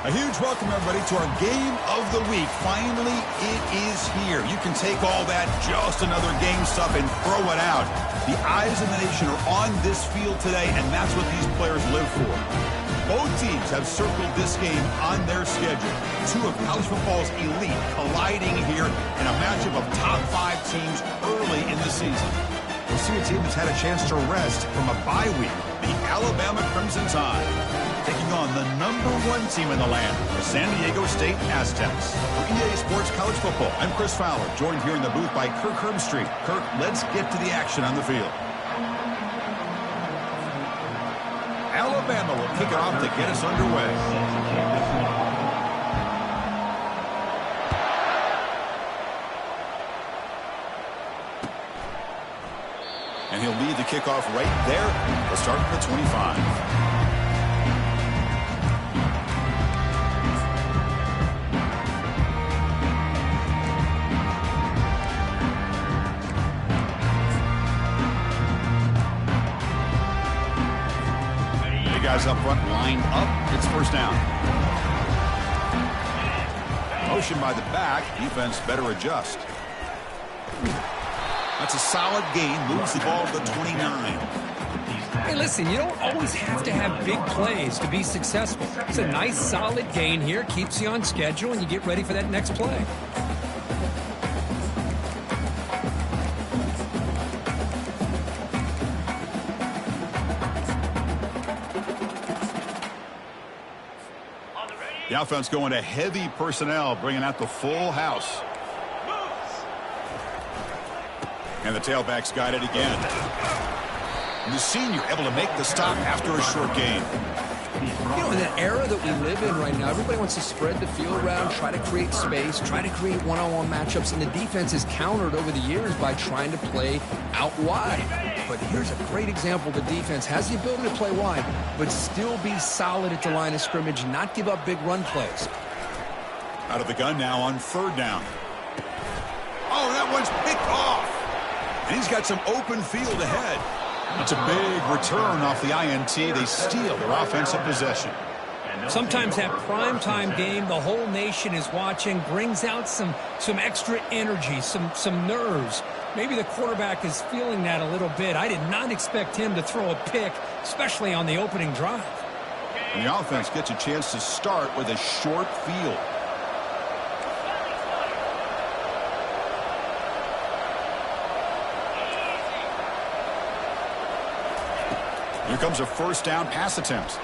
A huge welcome, everybody, to our game of the week. Finally, it is here. You can take all that just another game stuff and throw it out. The eyes of the nation are on this field today, and that's what these players live for. Both teams have circled this game on their schedule. Two of college football's elite colliding here in a matchup of top 5 teams early in the season. We'll see a team that's had a chance to rest from a bye week, the Alabama Crimson Tide, taking on the #1 team in the land, the San Diego State Aztecs. For EA Sports College Football, I'm Chris Fowler, joined here in the booth by Kirk Herbstreit. Kirk, let's get to the action on the field. Alabama will kick it off to get us underway. And he'll lead the kickoff right there. We'll start at the 25. The guys up front lined up. It's first down. Motion by the back. Defense better adjust. That's a solid gain. Moves the ball to the 29. Hey, listen, you don't always have to have big plays to be successful. It's a nice, solid gain here. Keeps you on schedule, and you get ready for that next play. The offense going to heavy personnel, bringing out the full house. And the tailback's got it again. And the senior able to make the stop after a short gain. You know, in the era that we live in right now, everybody wants to spread the field around, try to create space, try to create one-on-one matchups, and the defense is countered over the years by trying to play out wide. But here's a great example. The defense has the ability to play wide, but still be solid at the line of scrimmage, not give up big run plays. Out of the gun now on third down. Oh, that one's picked off. And he's got some open field ahead. It's a big return off the INT. They steal their offensive possession. Sometimes that primetime game, the whole nation is watching, brings out some extra energy, some nerves. Maybe the quarterback is feeling that a little bit. I did not expect him to throw a pick, especially on the opening drive. And the offense gets a chance to start with a short field. Here comes a first down pass attempt.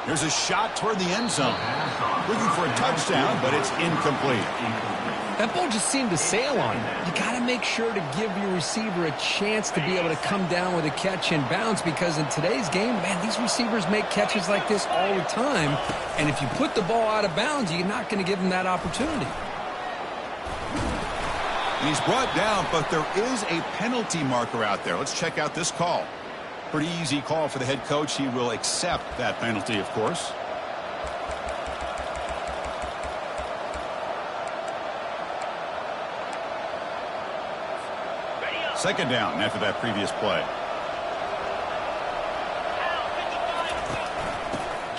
Here's a shot toward the end zone. Looking for a touchdown, but it's incomplete. That ball just seemed to sail on him. You got to make sure to give your receiver a chance to be able to come down with a catch and bounce, because in today's game, man, these receivers make catches like this all the time. And if you put the ball out of bounds, you're not going to give them that opportunity. And he's brought down, but there is a penalty marker out there. Let's check out this call. Pretty easy call for the head coach. He will accept that penalty, of course. Second down after that previous play.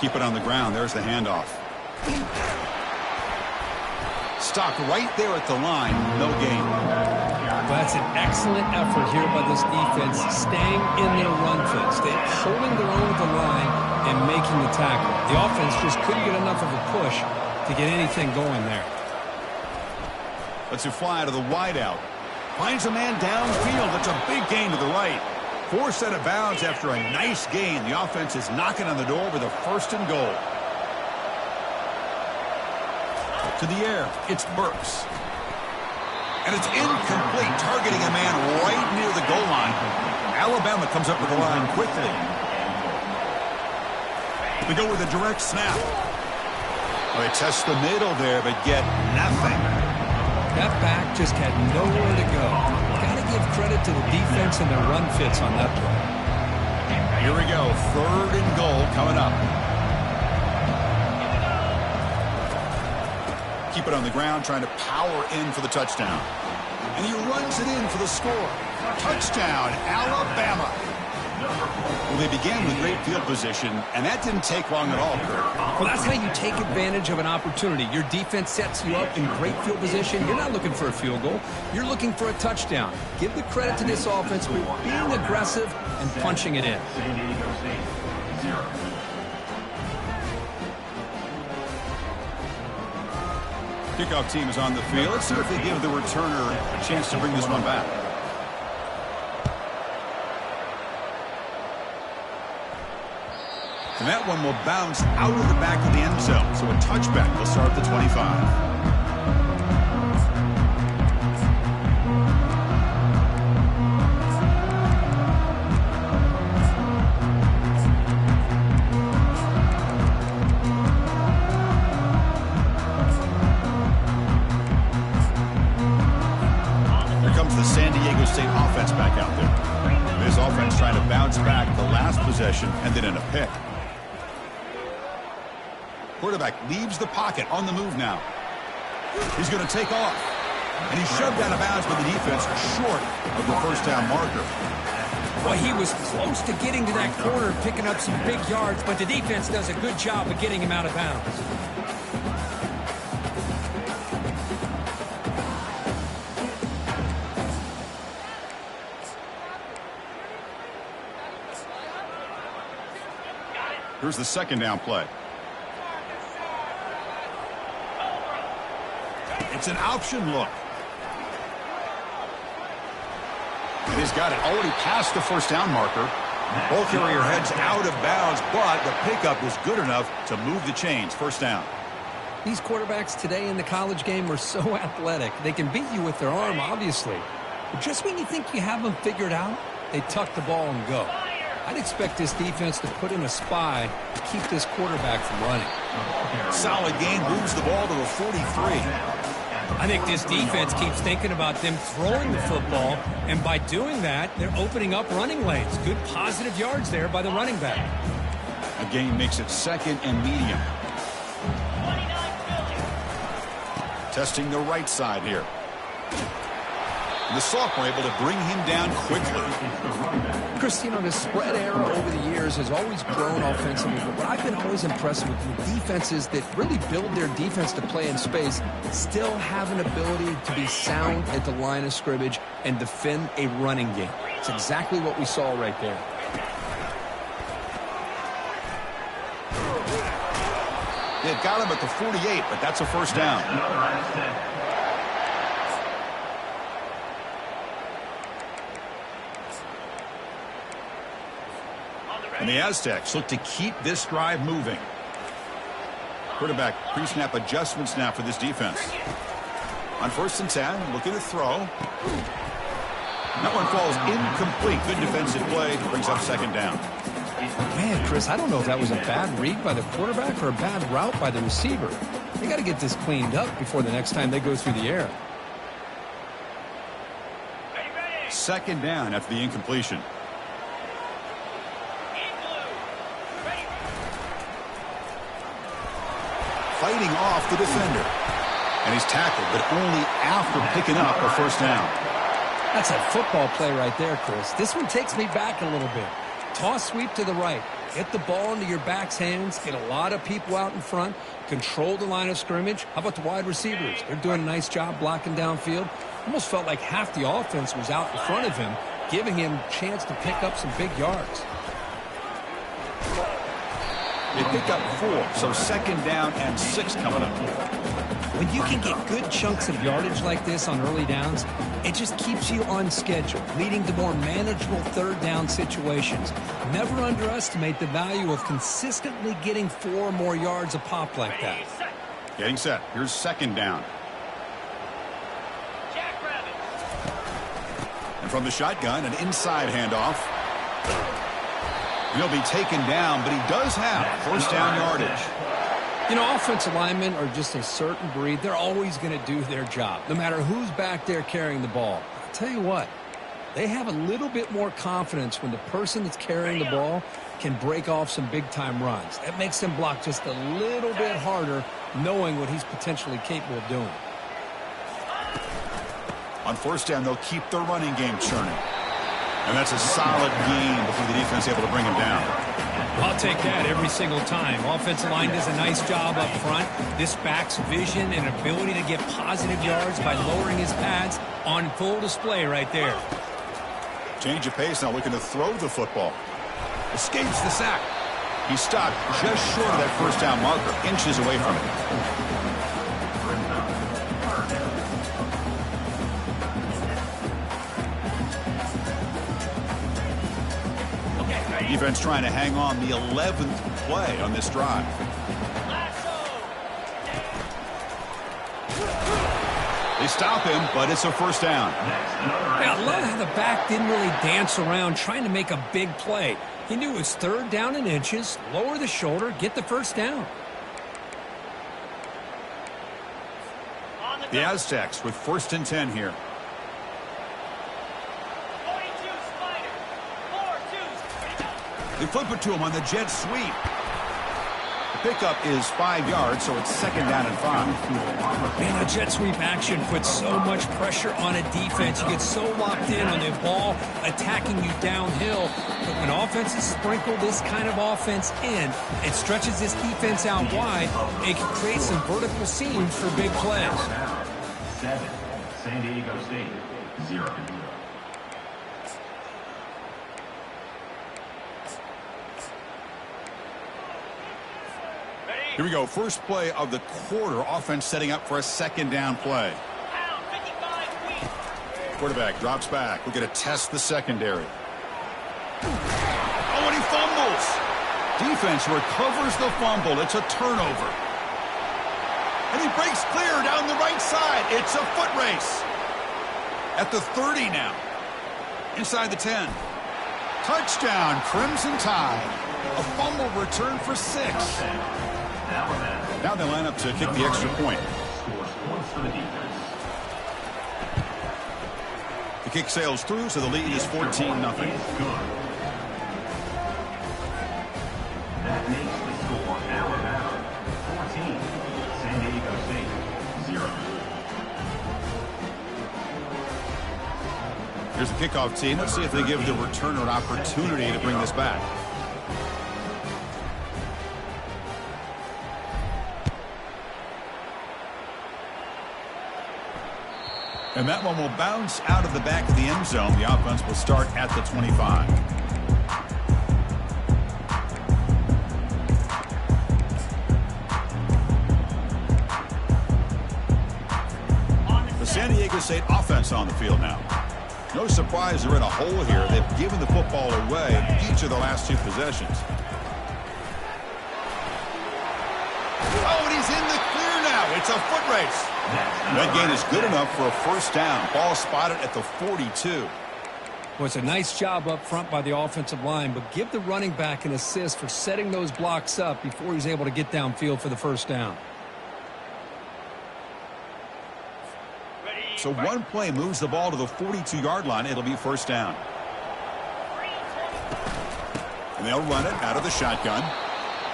Keep it on the ground. There's the handoff. Stopped right there at the line. No gain. That's an excellent effort here by this defense, staying in their run fits, holding their own at the line and making the tackle. The offense just couldn't get enough of a push to get anything going there. Lets it fly to the wideout. Finds a man downfield. That's a big gain to the right. Forced out of bounds after a nice gain. The offense is knocking on the door with a first and goal. To the air, it's Burks. And it's incomplete, targeting a man right near the goal line. Alabama comes up with the line quickly. We go with a direct snap. Well, they test the middle there, but get nothing. That back just had nowhere to go. Got to give credit to the defense and their run fits on that play. Here we go, third and goal coming up. Keep it on the ground, trying to power in for the touchdown. And he runs it in for the score. Touchdown, Alabama. Well, they began with great field position, and that didn't take long at all, Kurt. Well, that's how you take advantage of an opportunity. Your defense sets you up in great field position. You're not looking for a field goal. You're looking for a touchdown. Give the credit to this offense for being aggressive and punching it in. Kickoff team is on the field. Let's see if they give the returner a chance to bring this one back. And that one will bounce out of the back of the end zone. So a touchback will start at the 25. Offense back out there. This offense trying to bounce back the last possession and then in a pick. Quarterback leaves the pocket on the move now. He's going to take off. And he's shoved out of bounds by the defense short of the first down marker. Well, he was close to getting to that corner, picking up some big yards, but the defense does a good job of getting him out of bounds. Here's the second down play. It's an option look. And he's got it already past the first down marker. Ball carrier heads out of bounds, but the pickup was good enough to move the chains. First down. These quarterbacks today in the college game are so athletic. They can beat you with their arm, obviously. But just when you think you have them figured out, they tuck the ball and go. I'd expect this defense to put in a spy to keep this quarterback from running. Solid gain, moves the ball to the 43. I think this defense keeps thinking about them throwing the football, and by doing that, they're opening up running lanes. Good positive yards there by the running back. The gain makes it second and medium. Testing the right side here. The sophomore able to bring him down quickly. Chris, you know, the spread era over the years has always grown offensively, but what I've been always impressed with defenses that really build their defense to play in space still have an ability to be sound at the line of scrimmage and defend a running game. It's exactly what we saw right there. They got him at the 48, but that's a first down. And the Aztecs look to keep this drive moving. Quarterback pre-snap adjustments now for this defense. On 1st and 10, looking to throw. That one falls incomplete. Good defensive play. Brings up second down. Man, Chris, I don't know if that was a bad read by the quarterback or a bad route by the receiver. They got to get this cleaned up before the next time they go through the air. Second down after the incompletion. Fighting off the defender. And he's tackled, but only after picking up a first down. That's a football play right there, Chris. This one takes me back a little bit. Toss sweep to the right. Get the ball into your back's hands. Get a lot of people out in front. Control the line of scrimmage. How about the wide receivers? They're doing a nice job blocking downfield. Almost felt like half the offense was out in front of him, giving him a chance to pick up some big yards. They pick up 4, so second down and 6 coming up. When you can get good chunks of yardage like this on early downs, it just keeps you on schedule, leading to more manageable third down situations. Never underestimate the value of consistently getting 4 or more yards a pop like that. Getting set. Here's second down. And from the shotgun, an inside handoff. He'll be taken down, but he does have first down yardage. You know, offensive linemen are just a certain breed. They're always going to do their job, no matter who's back there carrying the ball. I'll tell you what, they have a little bit more confidence when the person that's carrying the ball can break off some big-time runs. That makes them block just a little bit harder, knowing what he's potentially capable of doing. On first down, they'll keep the running game churning. And that's a solid gain before the defense able to bring him down. I'll take that every single time. Offensive line does a nice job up front. This back's vision and ability to get positive yards by lowering his pads on full display right there. Change of pace now, looking to throw the football. Escapes the sack. He stopped just short of that first down marker, inches away from it. Defense trying to hang on, the 11th play on this drive. They stop him, but it's a first down. Yeah, I love how the back didn't really dance around trying to make a big play. He knew it was third down in inches, lower the shoulder, get the first down. The Aztecs with 1st and 10 here. They flip it to him on the jet sweep. The pickup is 5 yards, so it's 2nd down and 5. Man, a jet sweep action puts so much pressure on a defense. You get so locked in on the ball attacking you downhill. But when offenses sprinkle this kind of offense in, it stretches this defense out wide. It can create some vertical seams for big plays. 7, San Diego State, 0. Here we go. First play of the quarter. Offense setting up for a 2nd down play. Quarterback drops back. We're going to test the secondary. Oh, and he fumbles. Defense recovers the fumble. It's a turnover. And he breaks clear down the right side. It's a foot race. At the 30 now. Inside the 10. Touchdown, Crimson Tide. A fumble return for 6. Now they line up to kick the extra point. The kick sails through, so the lead is 14-0. That makes the score Alabama 14, San Diego State 0. Here's the kickoff team. Let's see if they give the returner an opportunity to bring this back. And that one will bounce out of the back of the end zone. The offense will start at the 25. The San Diego State offense on the field now. No surprise they're in a hole here. They've given the football away in each of the last 2 possessions. Oh, and he's in the clear now. It's a foot race. That gain is good enough for a first down. Ball spotted at the 42. Well, it's a nice job up front by the offensive line, but give the running back an assist for setting those blocks up before he's able to get downfield for the first down. So one play moves the ball to the 42-yard line. It'll be first down. And they'll run it out of the shotgun.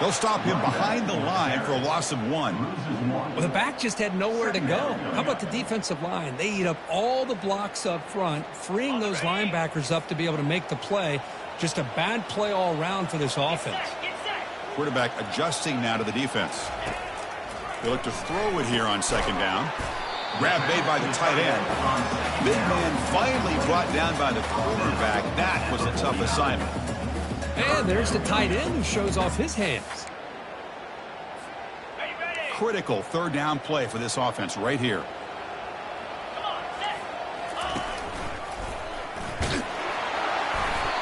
They'll stop him behind the line for a loss of 1. Well, the back just had nowhere to go. How about the defensive line? They eat up all the blocks up front, freeing those linebackers up to be able to make the play. Just a bad play all around for this offense. Quarterback adjusting now to the defense. They look to throw it here on 2nd down. Grab made by the tight end. Big man finally brought down by the quarterback. That was a tough assignment. And there's the tight end who shows off his hands. Critical 3rd down play for this offense right here.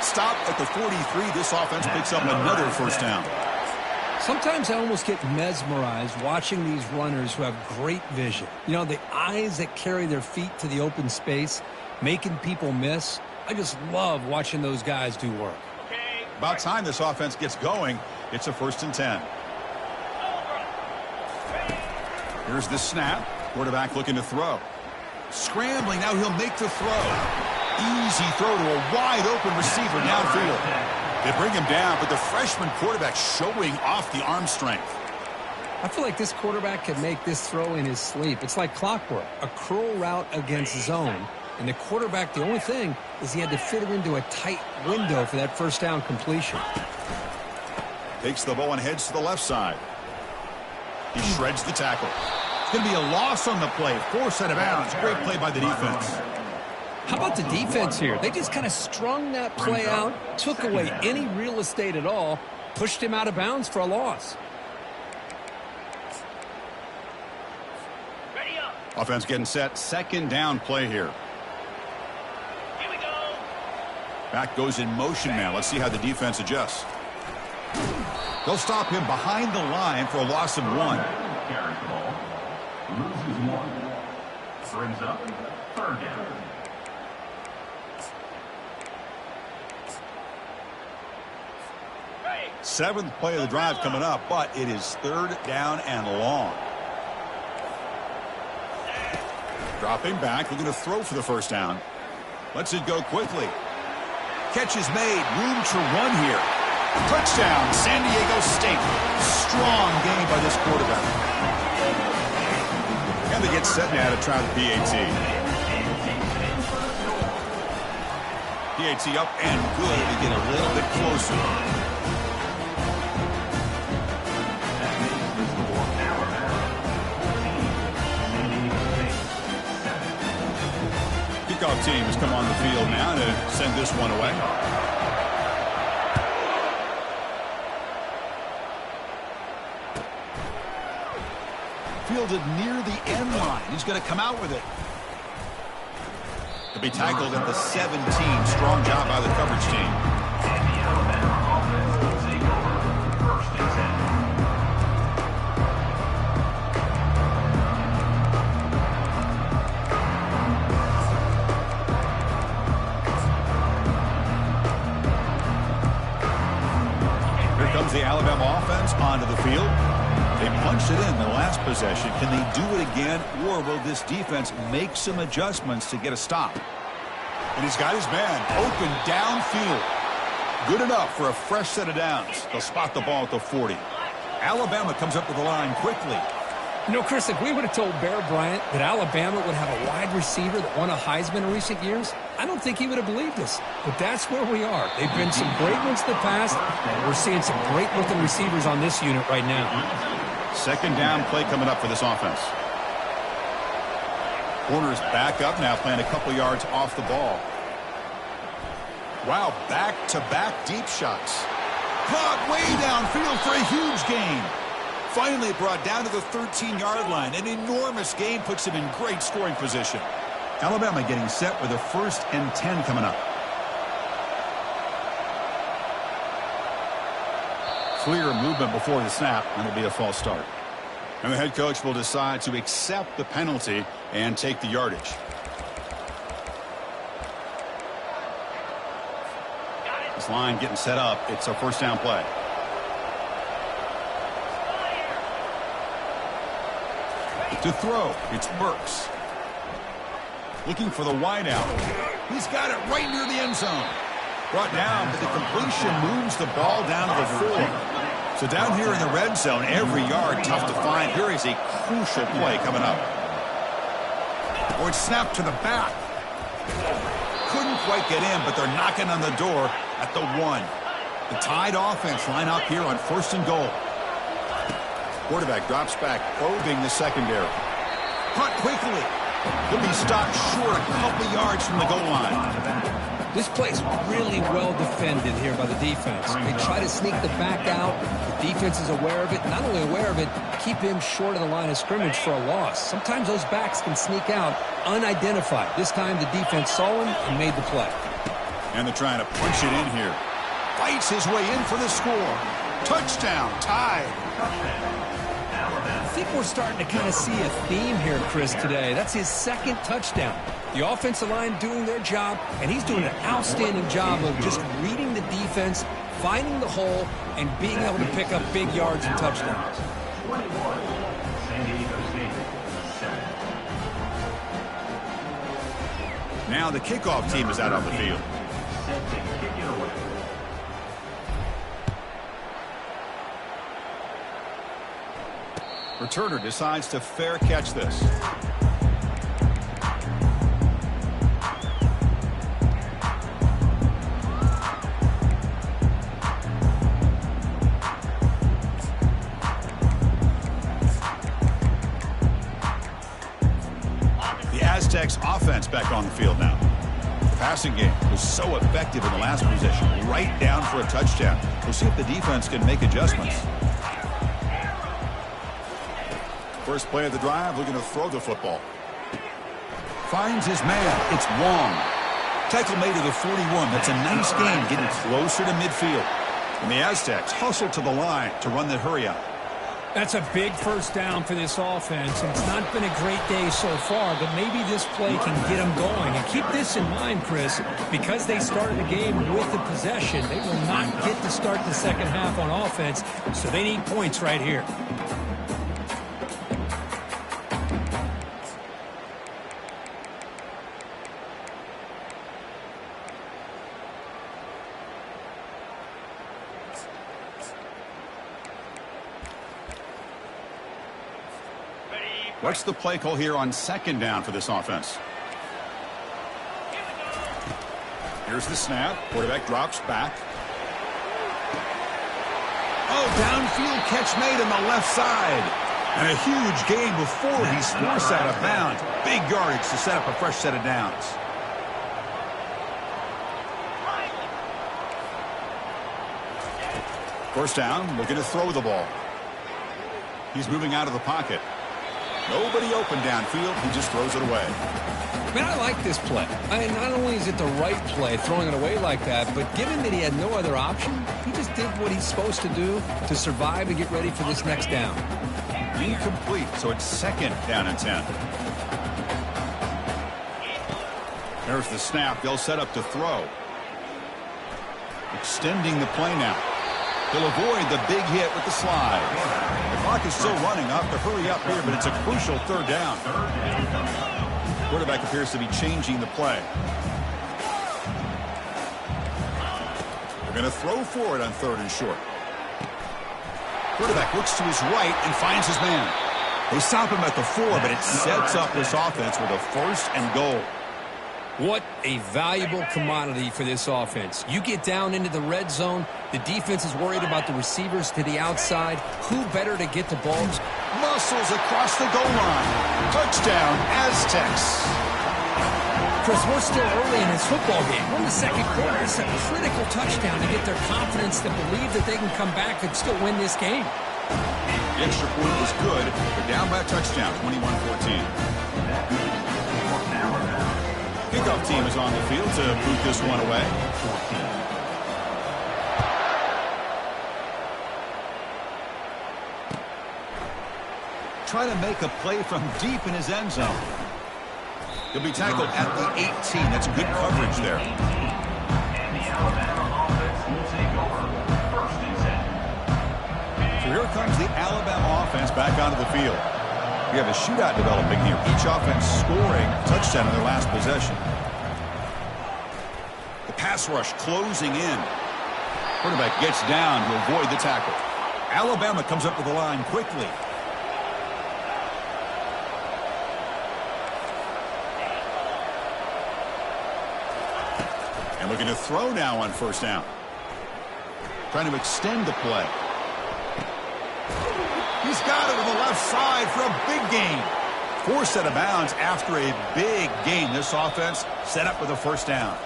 Stop at the 43. This offense picks up another first down. Sometimes I almost get mesmerized watching these runners who have great vision. You know, the eyes that carry their feet to the open space, making people miss. I just love watching those guys do work. About time this offense gets going. It's a 1st and 10. Here's the snap. Quarterback looking to throw. Scrambling. Now he'll make the throw. Easy throw to a wide open receiver downfield. They bring him down, but the freshman quarterback showing off the arm strength. I feel like this quarterback can make this throw in his sleep. It's like clockwork. A curl route against zone. And the quarterback, the only thing is he had to fit it into a tight window for that first down completion. Takes the ball and heads to the left side. He shreds the tackle. It's going to be a loss on the play. Forced out of bounds. Great play by the defense. How about the defense here? They just kind of strung that play out, took away any real estate at all, pushed him out of bounds for a loss. Offense getting set. Second down play here. Here we go. Back goes in motion now. Let's see how the defense adjusts. They'll stop him behind the line for a loss of 1. Carries the ball. Loses 1. Brings up third down. Seventh play of the drive coming up, but it is third down and long. Dropping back, looking to throw for the first down. Lets it go quickly. Catch is made. Room to run here. Touchdown, San Diego State. Strong game by this quarterback. And they get set now to try the PAT. PAT up and good to get a little bit closer. Kickoff team has come on the field now to send this one away. Fielded near the end line. He's going to come out with it. He'll be tackled at the 17. Strong job by the coverage team. And the Alabama offense will take over first and 10. The Alabama offense onto the field. They punched it in the last possession. Can they do it again, or will this defense make some adjustments to get a stop? And he's got his man open downfield. Good enough for a fresh set of downs. They'll spot the ball at the 40. Alabama comes up to the line quickly. You know, Chris, if we would have told Bear Bryant that Alabama would have a wide receiver that won a Heisman in recent years, I don't think he would have believed us. But that's where we are. They've been some great ones in the past. We're seeing some great-looking receivers on this unit right now. Second down play coming up for this offense. Corners back up now, playing a couple yards off the ball. Wow, back-to-back deep shots. Caught way downfield for a huge gain. Finally brought down to the 13-yard line. An enormous gain puts him in great scoring position. Alabama getting set with a 1st and 10 coming up. Clear movement before the snap, and it'll be a false start. And the head coach will decide to accept the penalty and take the yardage. This line getting set up. It's a first down play. To throw, it's Burks. Looking for the wideout. He's got it right near the end zone. Brought down, but the completion moves the ball down to the 4. So down here in the red zone, every yard tough to find. Here is a crucial play coming up. Or it's snapped to the back. Couldn't quite get in, but they're knocking on the door at the 1. The Tide offense line up here on 1st and goal. Quarterback drops back, probing the secondary. Caught quickly. He'll be stopped short a couple yards from the goal line. This play's really well defended here by the defense. They try to sneak the back out. The defense is aware of it. Not only aware of it, keep him short of the line of scrimmage for a loss. Sometimes those backs can sneak out unidentified. This time the defense saw him and made the play. And they're trying to punch it in here. Fights his way in for the score. Touchdown, Tide. I think we're starting to kind of see a theme here, Chris, today. That's his 2nd touchdown. The offensive line doing their job, and he's doing an outstanding job of just reading the defense, finding the hole, and being able to pick up big yards and touchdowns. 21, San Diego State, 7. Now the kickoff team is out on the field. Set to kick it away. Returner decides to fair catch this. Aztecs offense back on the field now. The passing game was so effective in the last possession, right down for a touchdown. We'll see if the defense can make adjustments. First play of the drive, looking to throw the football. Finds his man. It's Wong. Tackle made to the 41. That's a nice gain, getting closer to midfield. And the Aztecs hustle to the line to run the hurry up. That's a big first down for this offense. It's not been a great day so far, but maybe this play can get them going. And keep this in mind, Chris, because they started the game with the possession, they will not get to start the second half on offense, so they need points right here. What's the play call here on second down for this offense? Here's the snap. Quarterback drops back. Oh, downfield catch made on the left side. And a huge gain before he's forced out of bounds. Big yardage to set up a fresh set of downs. First down, looking to throw the ball. He's moving out of the pocket. Nobody open downfield. He just throws it away. Man, I like this play. Not only is it the right play, throwing it away like that, but given that he had no other option, he just did what he's supposed to do to survive and get ready for this next down. Incomplete, so it's second down and 10. There's the snap. They'll set up to throw. Extending the play now. He'll avoid the big hit with the slide. The clock is still running. Up to hurry up here, but it's a crucial third down. Quarterback appears to be changing the play. They're going to throw for it on third and short. Quarterback looks to his right and finds his man. They stop him at the 4, but it sets up this offense with a first and goal. What a valuable commodity for this offense. You get down into the red zone, the defense is worried about the receivers to the outside. Who better to get the ball? Muscles across the goal line. Touchdown, Aztecs. Chris, we're still early in this football game. We're in the second quarter. It's a critical touchdown to get their confidence to believe that they can come back and still win this game. The extra point was good. They're down by a touchdown, 21-14. Kickoff team is on the field to boot this one away. Try to make a play from deep in his end zone. He'll be tackled at the 18. That's good coverage there. And the Alabama offense will take over. First and 10. So here comes the Alabama offense back onto the field. We have a shootout developing here. Each offense scoring a touchdown in their last possession. The pass rush closing in. Quarterback gets down to avoid the tackle. Alabama comes up to the line quickly. And looking to throw now on first down. Trying to extend the play. He's got it on the left side for a big gain. Forced out of bounds after a big gain. This offense set up with a first down.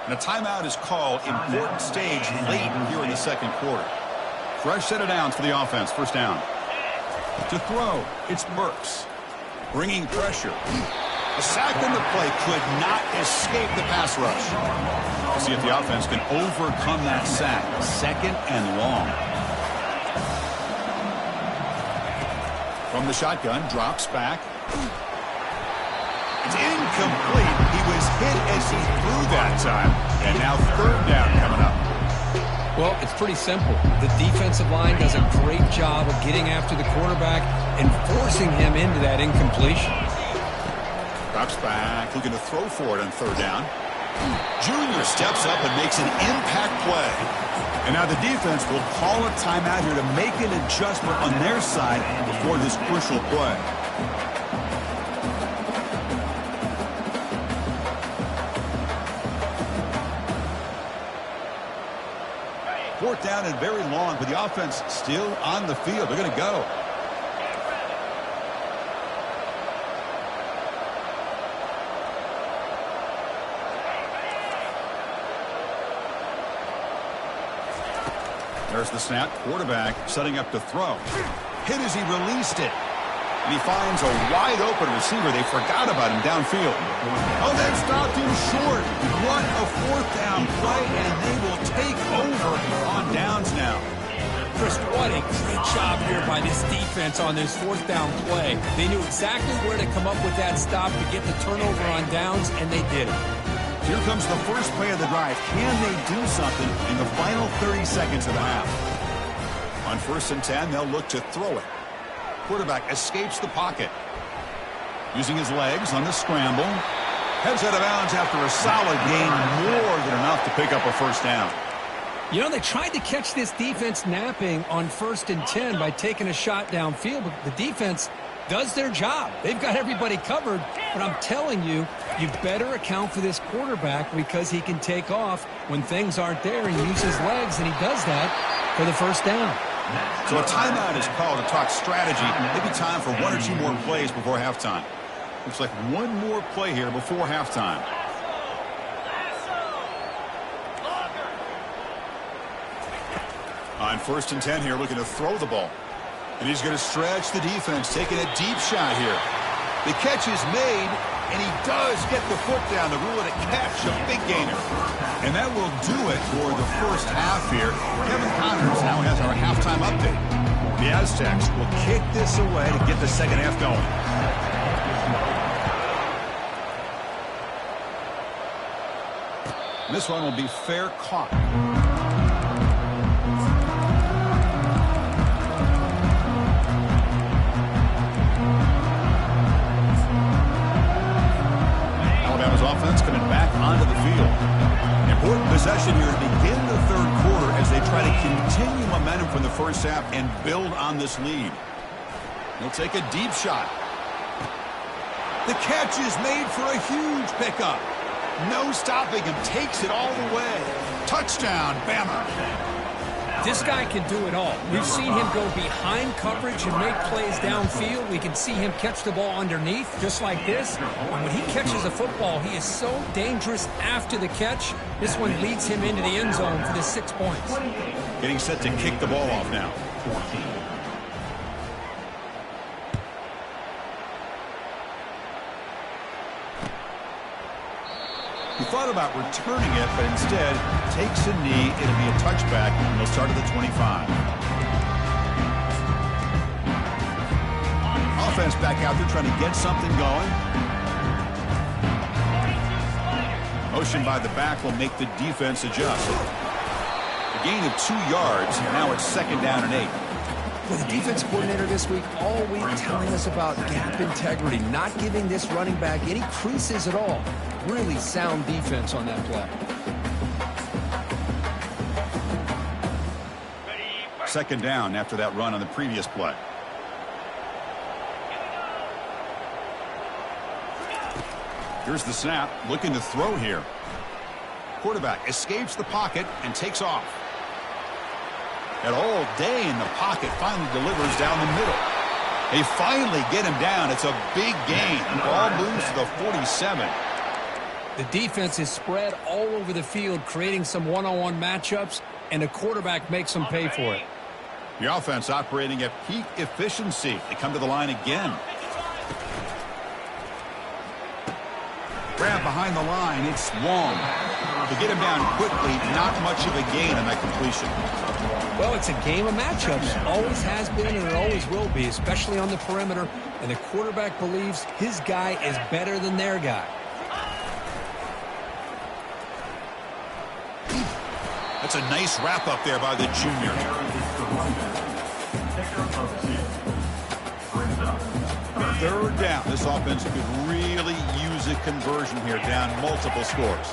And a timeout is called. Important stage late here in the second quarter. Fresh set of downs for the offense. First down. To throw, it's Burks. Bringing pressure. A sack on the play could not escape the pass rush. We'll see if the offense can overcome that sack. Second and long. From the shotgun, drops back. It's incomplete. He was hit as he threw that time. And now third down coming up. Well, it's pretty simple. The defensive line does a great job of getting after the quarterback and forcing him into that incompletion. Drops back, looking to throw for it on third down. Junior steps up and makes an impact play. And now the defense will call a timeout here to make an adjustment on their side before this crucial play. Fourth down and very long, but the offense still on the field. They're going to go. There's the snap. Quarterback setting up to throw. Hit as he released it. And he finds a wide-open receiver. They forgot about him downfield. Oh, they've stopped him short. What a fourth down play, and they will take over on downs now. Chris, what a great job here by this defense on this fourth down play. They knew exactly where to come up with that stop to get the turnover on downs, and they did it. Here comes the first play of the drive. Can they do something in the final 30 seconds of the half? On 1st and 10, they'll look to throw it. Quarterback escapes the pocket. Using his legs on the scramble. Heads out of bounds after a solid gain, more than enough to pick up a first down. You know, they tried to catch this defense napping on 1st and 10 by taking a shot downfield, but the defense does their job. They've got everybody covered, but I'm telling you, you better account for this quarterback because he can take off when things aren't there and use his legs, and he does that for the first down. So a timeout is called to talk strategy. Maybe time for 1 or 2 more plays before halftime. Looks like one more play here before halftime. On 1st and 10 here, looking to throw the ball. And he's going to stretch the defense, taking a deep shot here. The catch is made, and he does get the foot down to rule it a catch, a big gainer. And that will do it for the first half here. Kevin Connors now has our halftime update. The Aztecs will kick this away to get the second half going. This one will be fair caught. Alabama's offense coming back onto the field. Important possession here to begin the third quarter as they try to continue momentum from the first half and build on this lead. He'll take a deep shot. The catch is made for a huge pickup. No stopping him. Takes it all the way. Touchdown, Bama. This guy can do it all. We've seen him go behind coverage and make plays downfield. We can see him catch the ball underneath, just like this. And when he catches a football, he is so dangerous after the catch. This one leads him into the end zone for the 6 points. Getting set to kick the ball off now. He thought about returning it, but instead takes a knee. It'll be a touchback, and they'll start at the 25. Offense back out there trying to get something going. Motion by the back will make the defense adjust. A gain of 2 yards. Now it's 2nd down and 8. Well, the defense coordinator this week all week telling us about gap integrity, not giving this running back any creases at all. Really sound defense on that play. 2nd down after that run on the previous play. Here's the snap, looking to throw here. Quarterback escapes the pocket and takes off. And all day in the pocket, finally delivers down the middle. They finally get him down. It's a big gain. Ball moves to the 47. The defense is spread all over the field, creating some one-on-one matchups, and the quarterback makes them pay for it. The offense operating at peak efficiency. They come to the line again. Grab behind the line. It's long. To get him down quickly, not much of a gain on that completion. Well, it's a game of matchups. Always has been and it always will be, especially on the perimeter. And the quarterback believes his guy is better than their guy. That's a nice wrap-up there by the junior. Third down. This offense could really use a conversion here, down multiple scores.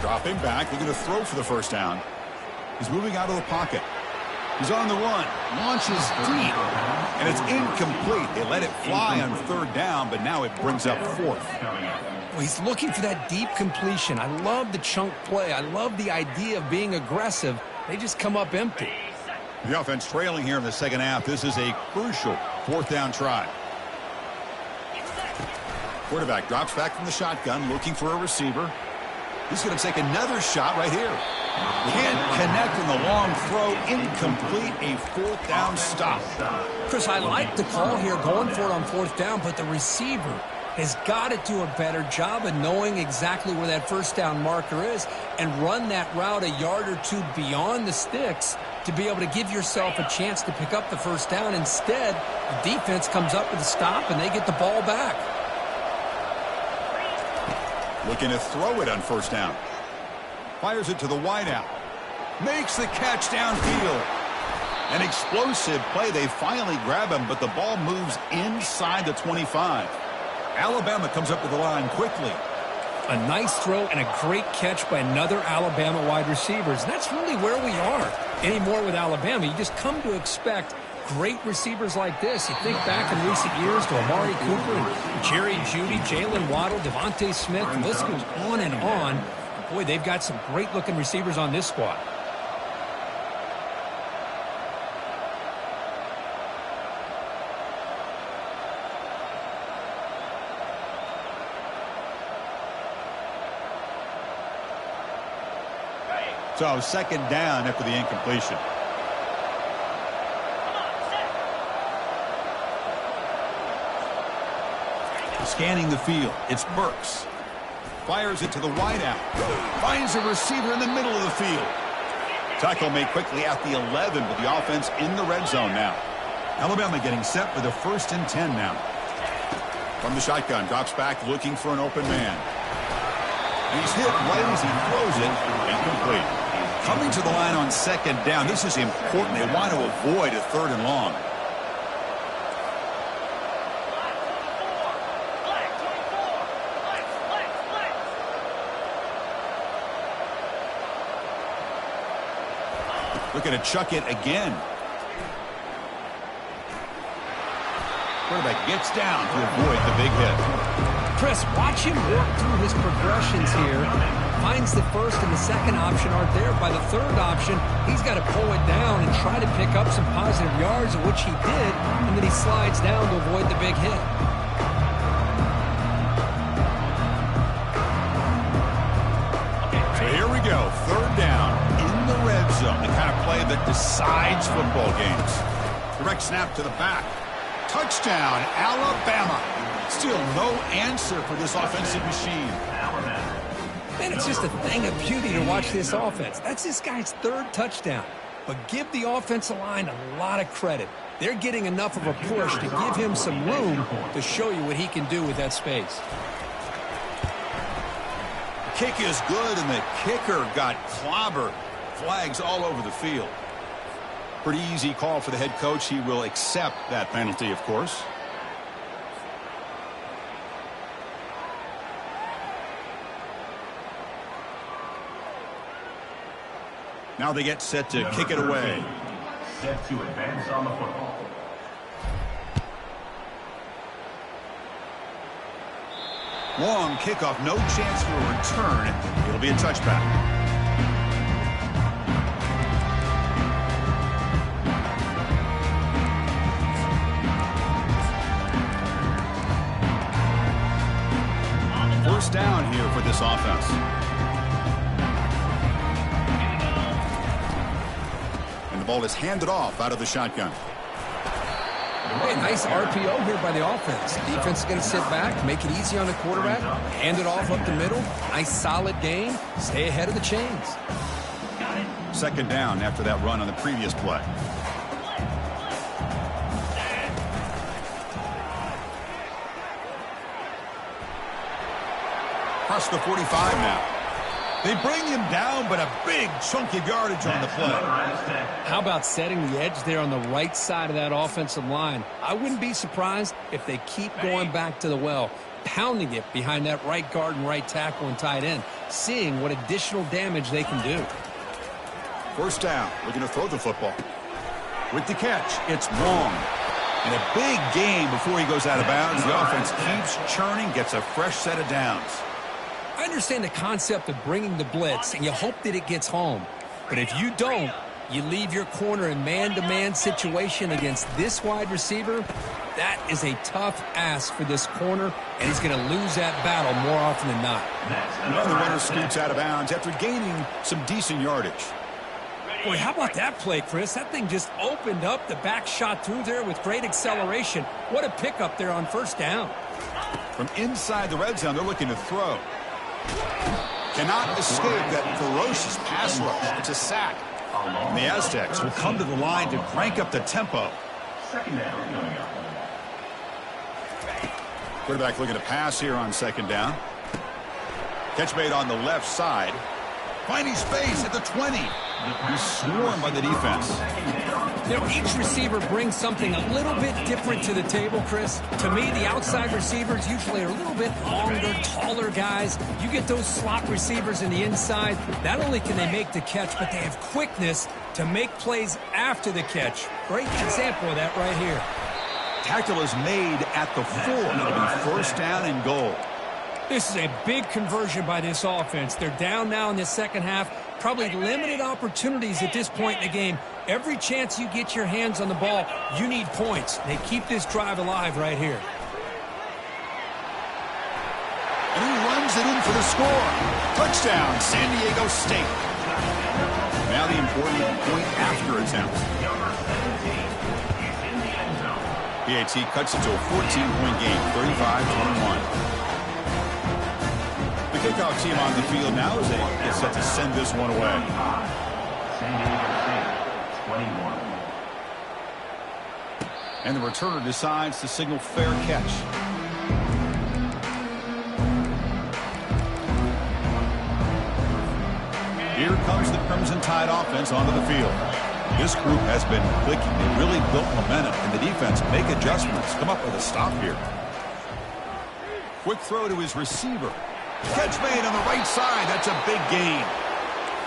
Dropping back, looking to throw for the first down. He's moving out of the pocket. He's on the run. Launches deep. And it's incomplete. They let it fly on 3rd down, but now it brings up 4th. Well, he's looking for that deep completion. I love the chunk play. I love the idea of being aggressive. They just come up empty. The offense trailing here in the second half. This is a crucial 4th down try. Quarterback drops back from the shotgun, looking for a receiver. He's going to take another shot right here. Can't connect in the long throw. Incomplete. A fourth down stop. Chris, I like the call here, going for it on fourth down, but the receiver has got to do a better job of knowing exactly where that first down marker is and run that route a yard or two beyond the sticks to be able to give yourself a chance to pick up the first down. Instead, the defense comes up with a stop and they get the ball back. Looking to throw it on first down. Fires it to the wideout. Makes the catch downfield. An explosive play. They finally grab him, but the ball moves inside the 25. Alabama comes up with the line quickly. A nice throw and a great catch by another Alabama wide receivers. And that's really where we are anymore with Alabama. You just come to expect great receivers like this. You think back in recent years to Amari Cooper, and Jerry Jeudy, Jalen Waddle, Devontae Smith. The list goes on and on. Boy, they've got some great-looking receivers on this squad. So second down after the incompletion. Scanning the field. It's Burks. Fires it to the wideout. Finds a receiver in the middle of the field. Tackle made quickly at the 11, but the offense in the red zone now. Alabama getting set for the 1st and 10 now. From the shotgun, drops back looking for an open man. He's hit right as he throws it. Incomplete. Coming to the line on second down. This is important. They want to avoid a 3rd and long. Looking to chuck it again. Quarterback gets down to avoid the big hit. Chris, watch him work through his progressions here. Finds the first and the second option aren't there. By the third option, he's got to pull it down and try to pick up some positive yards, of which he did, and then he slides down to avoid the big hit. So here we go, 3rd down in the red zone, the kind of play that decides football games. Direct snap to the back. Touchdown, Alabama. Still no answer for this offensive machine. Man, it's just a thing of beauty to watch this offense. That's this guy's 3rd touchdown. But give the offensive line a lot of credit. They're getting enough of a push to give him some room to show you what he can do with that space. The kick is good, and the kicker got clobbered. Flags all over the field. Pretty easy call for the head coach. He will accept that penalty, of course. Now they get set to kick it away. Set to advance on the football. Long kickoff, no chance for a return. It'll be a touchback. First down here for this offense. And the ball is handed off out of the shotgun. Hey, nice RPO here by the offense. Defense is going to sit back, make it easy on the quarterback, hand it off up the middle. Nice solid gain. Stay ahead of the chains. Second down after that run on the previous play. Across the 45 now. They bring him down, but a big chunk of yardage on the play. How about setting the edge there on the right side of that offensive line? I wouldn't be surprised if they keep going back to the well, pounding it behind that right guard and right tackle and tight end, seeing what additional damage they can do. First down, looking to throw the football. With the catch, it's Long. And a big gain before he goes out of bounds. The offense keeps churning, gets a fresh set of downs. I understand the concept of bringing the blitz, and you hope that it gets home. But if you don't, You leave your corner in man-to-man situation against this wide receiver, that is a tough ask for this corner, and he's going to lose that battle more often than not. And the runner scoots out of bounds after gaining some decent yardage. Boy, how about that play, Chris? That thing just opened up. The back shot through there with great acceleration. What a pickup there on first down. From inside the red zone, they're looking to throw. Cannot escape that ferocious pass rush. It's a sack. And the Aztecs will come to the line to crank up the tempo. Second down coming up. Quarterback looking to pass here on second down. Catch made on the left side. Finding space at the 20. He's swarmed by the defense. You know, each receiver brings something a little bit different to the table, Chris. To me, the outside receivers usually are a little bit longer, taller guys. You get those slot receivers in the inside, not only can they make the catch, but they have quickness to make plays after the catch. Great example of that right here. Tackle is made at the 4. It'll be first down and goal. This is a big conversion by this offense. They're down now in the second half. Probably limited opportunities at this point in the game. Every chance you get your hands on the ball, you need points. They keep this drive alive right here. And he runs it in for the score. Touchdown, San Diego State. Now the important point after attempt. PAT cuts it to a 14-point game, 35-21. The kickoff team on the field now as they get set to send this one away. San Diego State, 21. And the returner decides to signal fair catch. Here comes the Crimson Tide offense onto the field. This group has been clicking. They really built momentum, and the defense make adjustments. Come up with a stop here. Quick throw to his receiver. Catch made on the right side. That's a big gain.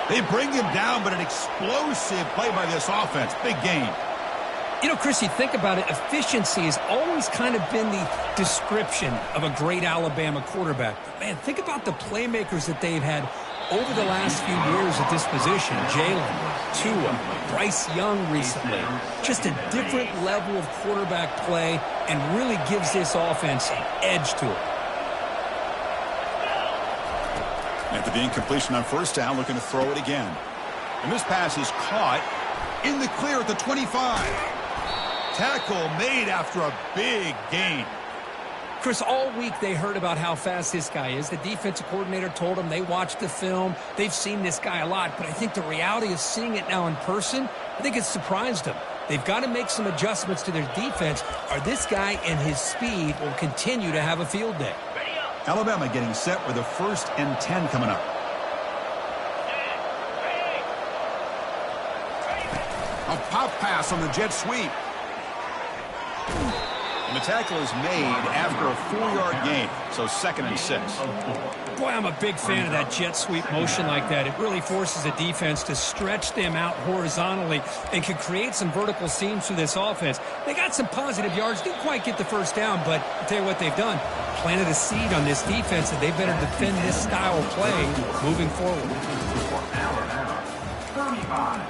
They bring him down, but an explosive play by this offense. Big gain. You know, Chris, you think about it, efficiency has always kind of been the description of a great Alabama quarterback. But, man, think about the playmakers that they've had over the last few years at this position. Jalen, Tua, Bryce Young recently. Just a different level of quarterback play and really gives this offense an edge to it. After the incompletion on first down, looking to throw it again. And this pass is caught in the clear at the 25. Tackle made after a big gain. Chris, all week they heard about how fast this guy is. The defensive coordinator told them they watched the film. They've seen this guy a lot, but I think the reality of seeing it now in person, I think it's surprised them. They've got to make some adjustments to their defense, or this guy and his speed will continue to have a field day. Alabama getting set with a 1st and 10 coming up. A pop pass on the jet sweep. And the tackle is made after a 4-yard gain, so 2nd and 6. Boy, I'm a big fan of that jet sweep motion like that. It really forces the defense to stretch them out horizontally and can create some vertical seams for this offense. They got some positive yards, didn't quite get the first down, but I'll tell you what they've done. Planted a seed on this defense that they better defend this style of play moving forward. Alabama, 35.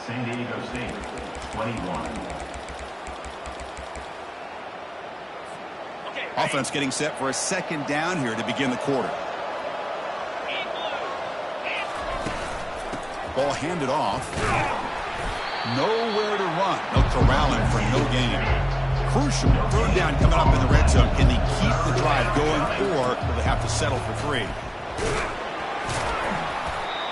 San Diego State, 21. Offense getting set for a 2nd down here to begin the quarter. Ball handed off. Nowhere to run. They'll corral him for no gain. Crucial 3rd down coming up in the red zone. Can they keep the drive going, or will they have to settle for 3?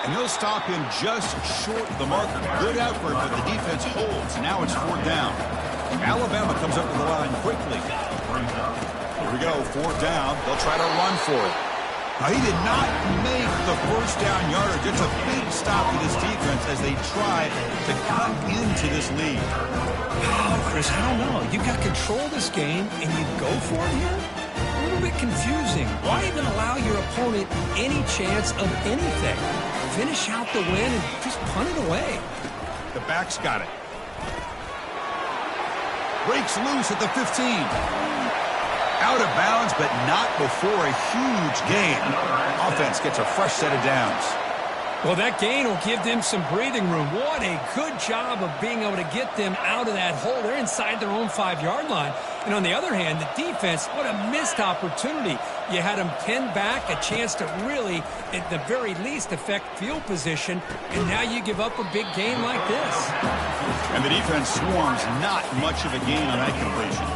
And they'll stop him just short of the marker. Good effort, but the defense holds. Now it's 4th down. Alabama comes up to the line quickly. Here we go, 4th down. They'll try to run for it. Now, he did not make the 1st down yardage. It's a big stop for this defense as they try to cut into this lead. Oh, Chris, I don't know. You got control of this game, and you go for it here? A little bit confusing. Why even allow your opponent any chance of anything? Finish out the win and just punt it away. The back's got it. Breaks loose at the 15. Out of bounds, but not before a huge gain. Offense gets a fresh set of downs. Well, that gain will give them some breathing room. What a good job of being able to get them out of that hole. They're inside their own 5-yard line. And on the other hand, the defense, what a missed opportunity. You had them pinned back, a chance to really, at the very least, affect field position. And now you give up a big gain like this. And the defense swarms not much of a gain on that completion.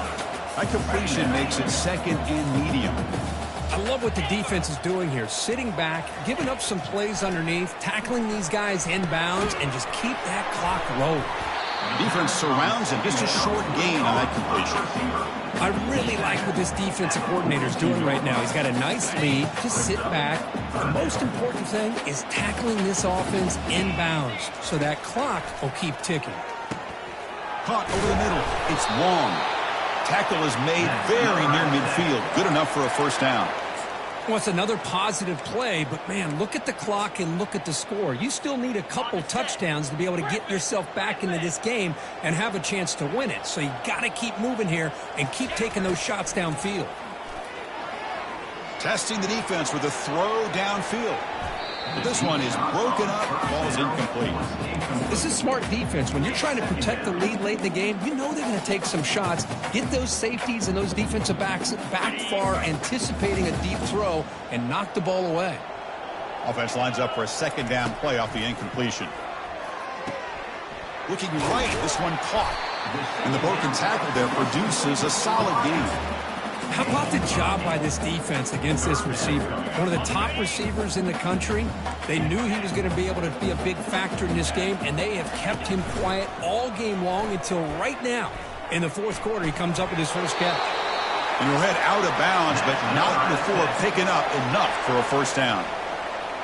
That completion makes it second and medium. I love what the defense is doing here. Sitting back, giving up some plays underneath, tackling these guys inbounds, and just keep that clock rolling. The defense surrounds him. Just a short gain on that completion. I really like what this defensive coordinator is doing right now. He's got a nice lead. Just sit back. The most important thing is tackling this offense inbounds so that clock will keep ticking. Caught over the middle. It's long. Tackle is made very near midfield. Good enough for a first down. Well, it's another positive play, but, man, look at the clock and look at the score. You still need a couple touchdowns to be able to get yourself back into this game and have a chance to win it. So you got to keep moving here and keep taking those shots downfield. Testing the defense with a throw downfield. But this one is broken up. Ball's incomplete. This is smart defense. When you're trying to protect the lead late in the game, you know they're going to take some shots, get those safeties and those defensive backs back far, anticipating a deep throw, and knock the ball away. Offense lines up for a second down play off the incompletion. Looking right, this one caught. And the broken tackle there produces a solid gain. How about the job by this defense against this receiver? One of the top receivers in the country. They knew he was going to be able to be a big factor in this game, and they have kept him quiet all game long until right now. In the fourth quarter, he comes up with his first catch. And he'll head out of bounds, but not before picking up enough for a first down.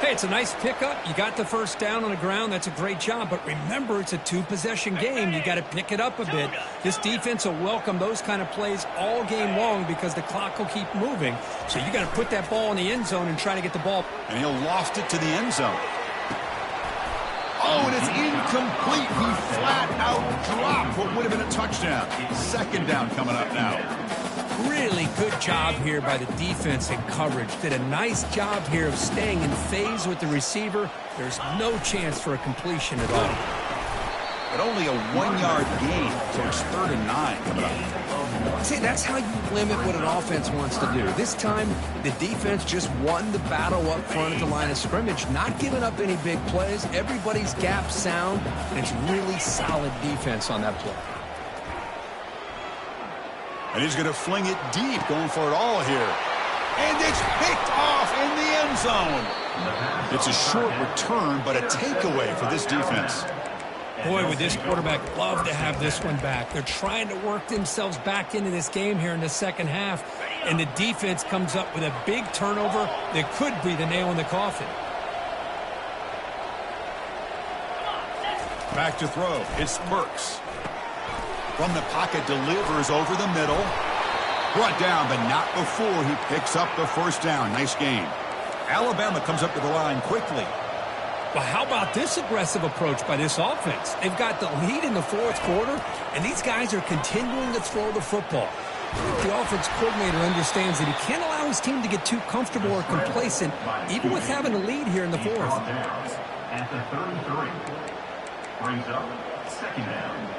Hey, it's a nice pickup. You got the first down on the ground. That's a great job. But remember, it's a two-possession game. You got to pick it up a bit. This defense will welcome those kind of plays all game long because the clock will keep moving. So you got to put that ball in the end zone and try to get the ball. And he'll loft it to the end zone. Oh, and it's incomplete. He flat out dropped what would have been a touchdown. Second down coming up now. Really good job here by the defense in coverage. Did a nice job here of staying in phase with the receiver. There's no chance for a completion at all. But only a 1-yard gain, so it's 3rd and 9 coming up. See, that's how you limit what an offense wants to do. This time, the defense just won the battle up front at the line of scrimmage, not giving up any big plays. Everybody's gap sound, and it's really solid defense on that play. And he's going to fling it deep, going for it all here. And it's picked off in the end zone. It's a short return, but a takeaway for this defense. Boy, would this quarterback love to have this one back. They're trying to work themselves back into this game here in the second half, and the defense comes up with a big turnover that could be the nail in the coffin. Back to throw. It's Burks. From the pocket, delivers over the middle. Brought down, but not before he picks up the first down. Nice game. Alabama comes up to the line quickly. Well, how about this aggressive approach by this offense? They've got the lead in the fourth quarter, and these guys are continuing to throw the football. The offense coordinator understands that he can't allow his team to get too comfortable or complacent, even with having a lead here in the fourth. At the 33. Brings up second down.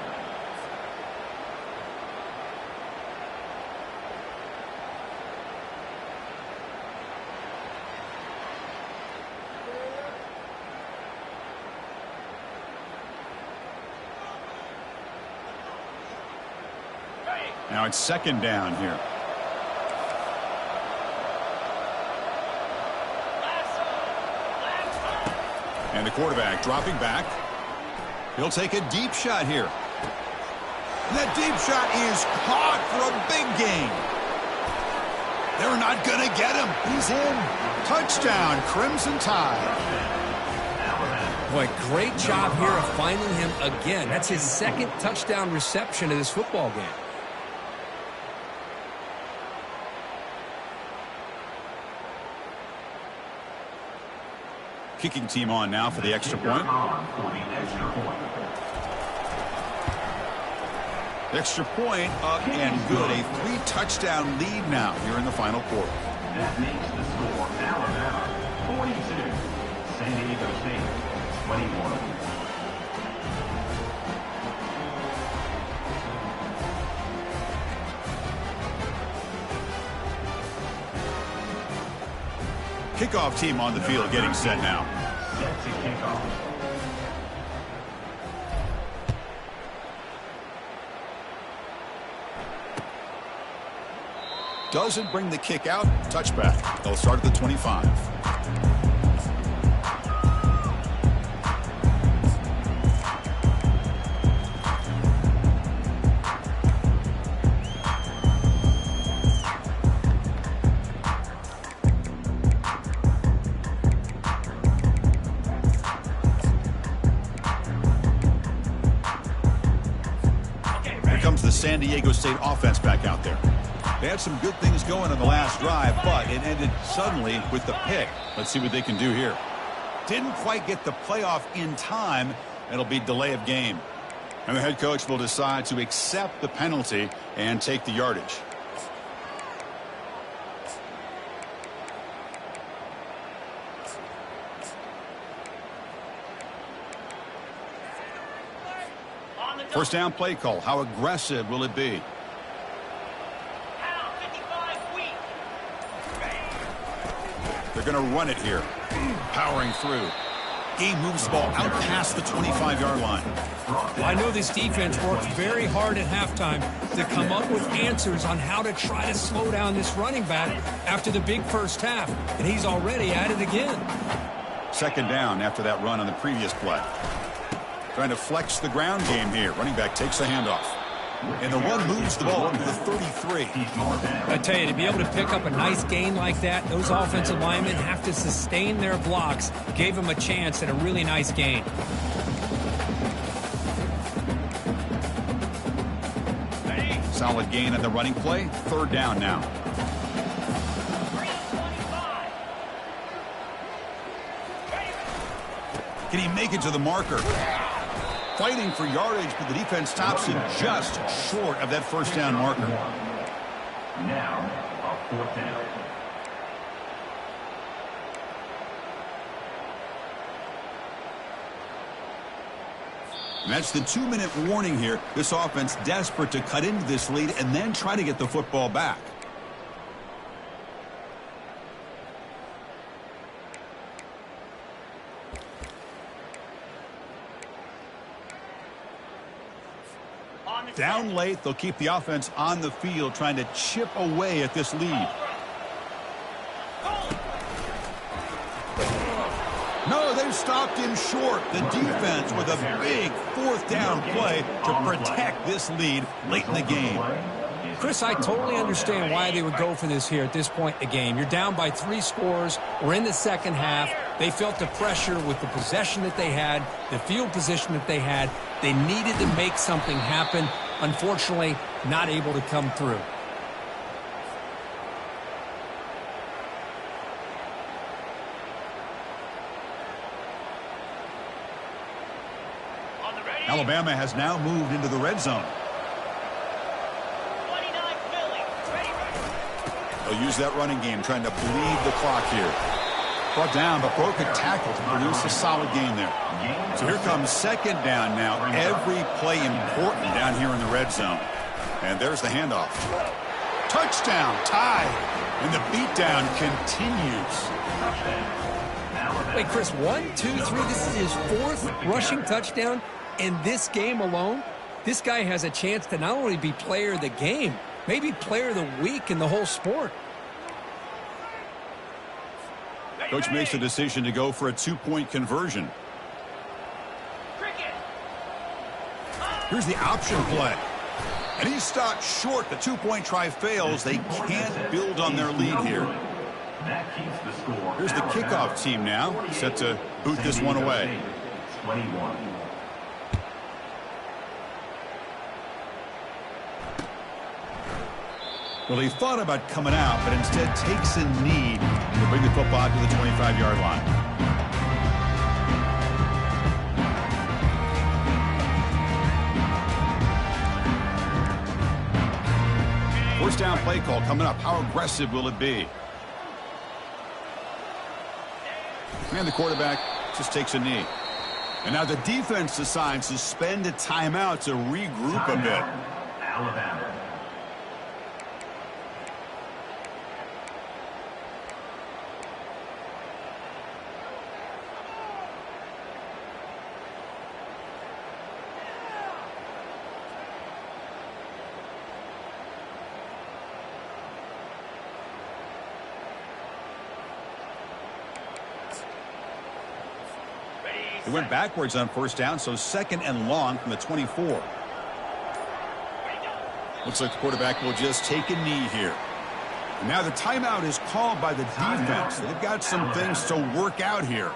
Now it's second down here. And the quarterback dropping back. He'll take a deep shot here. And that deep shot is caught for a big gain. They're not going to get him. He's in. Touchdown, Crimson Tide. Boy, great job here of finding him again. That's his second touchdown reception of this football game. Kicking team on now for the extra point. Extra point up and good. A 3-touchdown lead now here in the final quarter. That makes the score Alabama 42, San Diego State, 21. Kickoff team on the field getting set now. Set to kick off. Doesn't bring the kick out. Touchback. They'll start at the 25. Here comes the San Diego State offense back out there. They had some good things going on the last drive, but it ended suddenly with the pick. Let's see what they can do here. Didn't quite get the playoff in time. It'll be delay of game. And the head coach will decide to accept the penalty and take the yardage. First down play call. How aggressive will it be? They're going to run it here. Powering through. He moves the ball out past the 25-yard line. I know this defense worked very hard at halftime to come up with answers on how to try to slow down this running back after the big first half, and he's already at it again. Second down after that run on the previous play. Trying to flex the ground game here. Running back takes the handoff. And the run moves the ball to the 33. I tell you, to be able to pick up a nice gain like that, those offensive linemen have to sustain their blocks. Gave them a chance at a really nice gain. Solid gain on the running play. Third down now. Can he make it to the marker? Fighting for yardage, but the defense stops him just short of that first down marker. Now, a fourth down. And that's the 2-minute warning here. This offense desperate to cut into this lead and then try to get the football back. Down late, they'll keep the offense on the field trying to chip away at this lead. No, they've stopped him short. The defense with a big fourth down play to protect this lead late in the game. Chris, I totally understand why they would go for this here at this point in the game. You're down by 3 scores. We're in the second half. They felt the pressure with the possession that they had, the field position that they had. They needed to make something happen. Unfortunately, not able to come through. Alabama has now moved into the red zone. They'll use that running game, trying to bleed the clock here. Brought down, but broke a tackle to produce a solid gain there. So here comes second down now. Every play important down here in the red zone. And there's the handoff. Touchdown, tied. And the beatdown continues. Wait, Chris, 1, 2, 3. This is his 4th rushing touchdown in this game alone. This guy has a chance to not only be player of the game, maybe player of the week in the whole sport. Coach makes the decision to go for a 2-point conversion. Here's the option play. And he's stopped short. The 2-point try fails. They can't build on their lead here. Here's the kickoff team now, set to boot this one away. 21. Well, he thought about coming out, but instead takes a knee to bring the football to the 25-yard line. First down play call coming up. How aggressive will it be? And the quarterback just takes a knee. And now the defense decides to spend a timeout to regroup a bit. Alabama. They went backwards on first down, so 2nd and long from the 24. Looks like the quarterback will just take a knee here. And now the timeout is called by the defense. They've got some things to work out here.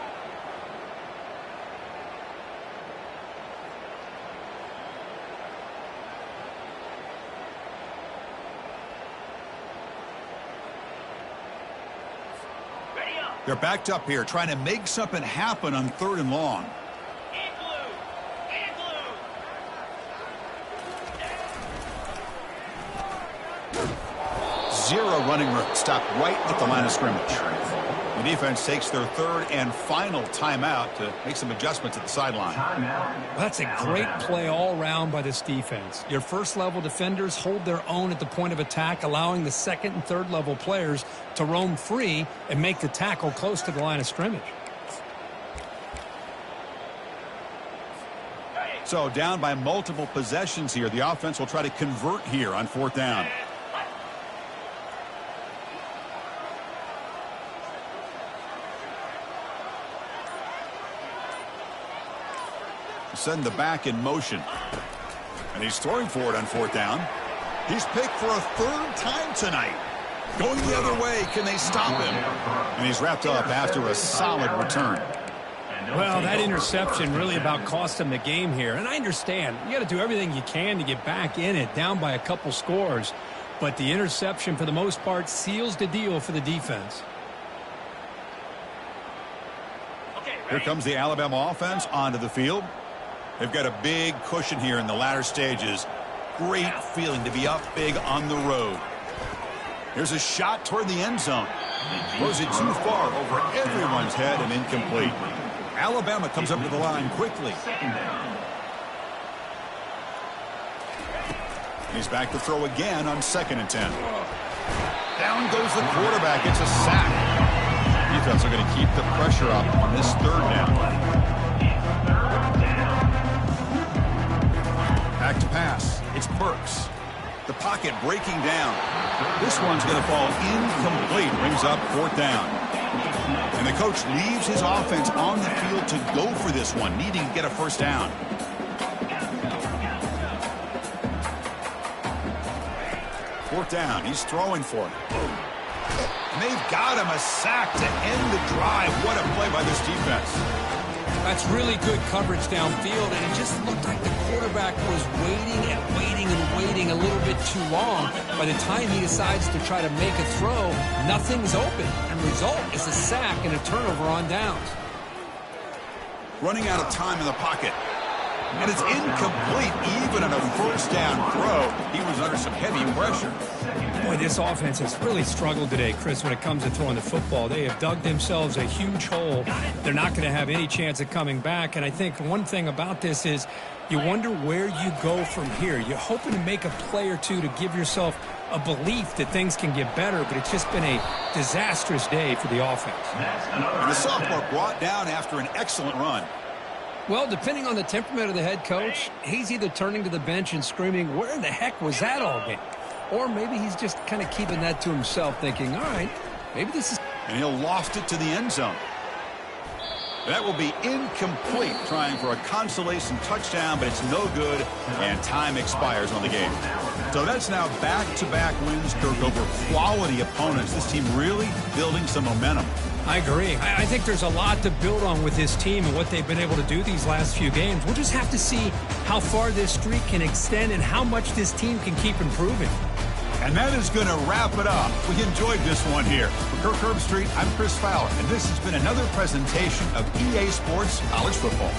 They're backed up here, trying to make something happen on 3rd and long. Zero running room. Stopped right at the line of scrimmage. The defense takes their 3rd and final timeout to make some adjustments at the sideline. Well, that's a great play all around by this defense. Your first-level defenders hold their own at the point of attack, allowing the 2nd and 3rd level players to roam free and make the tackle close to the line of scrimmage. So down by multiple possessions here. The offense will try to convert here on 4th down. Send the back in motion. And he's throwing for it on 4th down. He's picked for a 3rd time tonight. Going the other way. Can they stop him? And he's wrapped up after a solid return. Well, that interception really about cost him the game here. And I understand. You got to do everything you can to get back in it, down by a couple scores. But the interception, for the most part, seals the deal for the defense. Here comes the Alabama offense onto the field. They've got a big cushion here in the latter stages. Great feeling to be up big on the road. Here's a shot toward the end zone. Throws it too far over everyone's head and incomplete. Alabama comes up to the line quickly. He's back to throw again on 2nd and 10. Down goes the quarterback. It's a sack. Defense are going to keep the pressure up on this 3rd down. Back to pass. It's Burks. The pocket breaking down. This one's going to fall incomplete. Brings up 4th down. And the coach leaves his offense on the field to go for this one, needing to get a 1st down. 4th down. He's throwing for it. And they've got him a sack to end the drive. What a play by this defense. That's really good coverage downfield, and it just looked like the quarterback was waiting and waiting and waiting a little bit too long. By the time he decides to try to make a throw, nothing's open. And the result is a sack and a turnover on downs. Running out of time in the pocket. And it's incomplete even on a 1st down throw. He was under some heavy pressure. Boy, this offense has really struggled today, Chris, when it comes to throwing the football. They have dug themselves a huge hole. They're not going to have any chance of coming back. And I think one thing about this is you wonder where you go from here. You're hoping to make a play or two to give yourself a belief that things can get better, but it's just been a disastrous day for the offense. And the sophomore brought down after an excellent run. Well, depending on the temperament of the head coach, he's either turning to the bench and screaming, where in the heck was that all game? Or maybe he's just kind of keeping that to himself, thinking, all right, maybe this is... And he'll loft it to the end zone. That will be incomplete, trying for a consolation touchdown, but it's no good, and time expires on the game. So that's now back-to-back wins, Kirk, over quality opponents. This team really building some momentum. I agree. I think there's a lot to build on with this team and what they've been able to do these last few games. We'll just have to see how far this streak can extend and how much this team can keep improving. And that is going to wrap it up. We enjoyed this one here. For Kirk Herbstreit, I'm Chris Fowler, and this has been another presentation of EA Sports College Football.